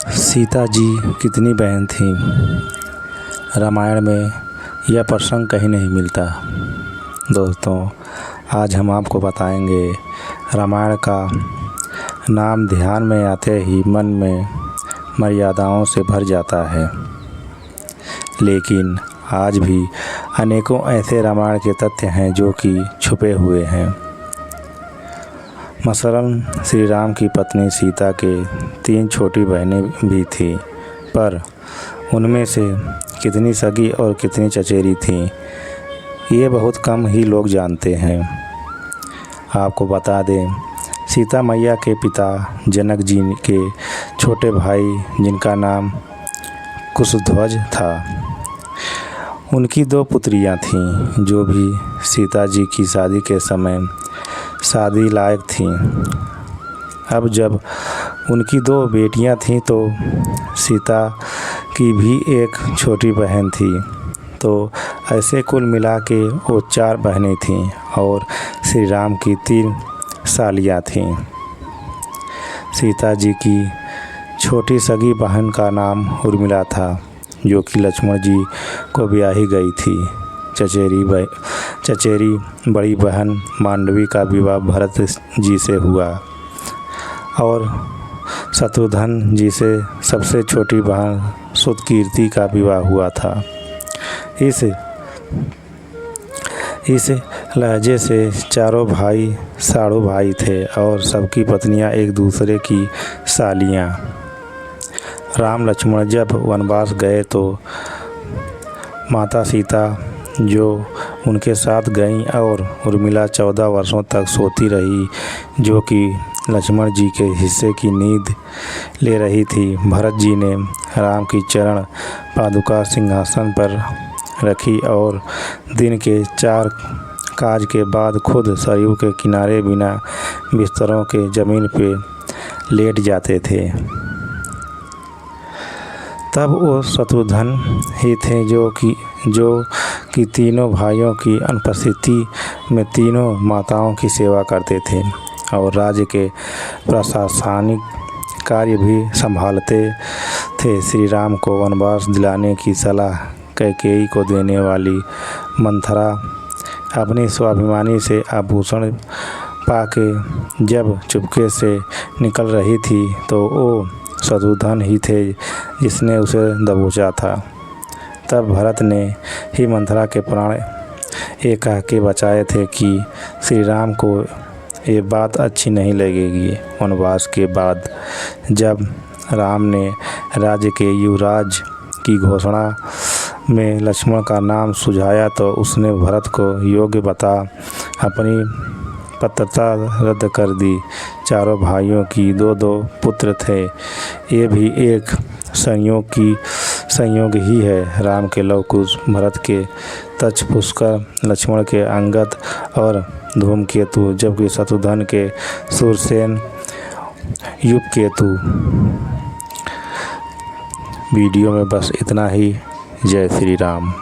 सीता जी कितनी बहन थीं। रामायण में यह प्रसंग कहीं नहीं मिलता। दोस्तों, आज हम आपको बताएंगे रामायण का नाम ध्यान में आते ही मन में मर्यादाओं से भर जाता है। लेकिन आज भी अनेकों ऐसे रामायण के तथ्य हैं जो कि छुपे हुए हैं। मसलन श्री राम की पत्नी सीता के 3 छोटी बहनें भी थीं, पर उनमें से कितनी सगी और कितनी चचेरी थीं, ये बहुत कम ही लोग जानते हैं। आपको बता दें, सीता मैया के पिता जनक जी के छोटे भाई, जिनका नाम कुशध्वज था, उनकी 2 पुत्रियां थीं जो भी सीता जी की शादी के समय शादी लायक थीं। अब जब उनकी 2 बेटियां थीं तो सीता की भी एक छोटी बहन थी, तो ऐसे कुल मिला के वो 4 बहनें थीं और श्री राम की 3 सालियाँ थीं। सीता जी की छोटी सगी बहन का नाम उर्मिला था, जो कि लक्ष्मण जी को ब्याही गई थी। चचेरी बड़ी बहन मांडवी का विवाह भरत जी से हुआ और शत्रुघ्न जी से सबसे छोटी बहन सुतकीर्ति का विवाह हुआ था। इस लहजे से चारों भाई साड़ू भाई थे और सबकी पत्नियां एक दूसरे की सालियां। राम लक्ष्मण जब वनवास गए तो माता सीता जो उनके साथ गईं और उर्मिला 14 वर्षों तक सोती रही, जो कि लक्ष्मण जी के हिस्से की नींद ले रही थी। भरत जी ने राम की चरण पादुका सिंहासन पर रखी और दिन के 4 काज के बाद खुद सरयू के किनारे बिना बिस्तरों के ज़मीन पे लेट जाते थे। तब वो शत्रुघ्न ही थे जो कि तीनों भाइयों की अनुपस्थिति में तीनों माताओं की सेवा करते थे और राज्य के प्रशासनिक कार्य भी संभालते थे। श्री राम को वनवास दिलाने की सलाह कैकेयी को देने वाली मंथरा अपनी स्वाभिमानी से आभूषण पाके जब चुपके से निकल रही थी तो वो शत्रुघ्न ही थे जिसने उसे दबोचा था। तब भरत ने ही मंथरा के प्राण ये कह के बचाए थे कि श्री राम को ये बात अच्छी नहीं लगेगी। वनवास के बाद जब राम ने राज्य के युवराज की घोषणा में लक्ष्मण का नाम सुझाया तो उसने भरत को योग्य बता अपनी पात्रता रद्द कर दी। चारों भाइयों की 2-2 पुत्र थे। ये भी एक संयोग ही है। राम के लव कुश, भरत के तक्ष पुष्कर, लक्ष्मण के अंगद और धूमकेतु, जबकि शत्रुघ्न के शूरसेन युवकेतु। वीडियो में बस इतना ही। जय श्री राम।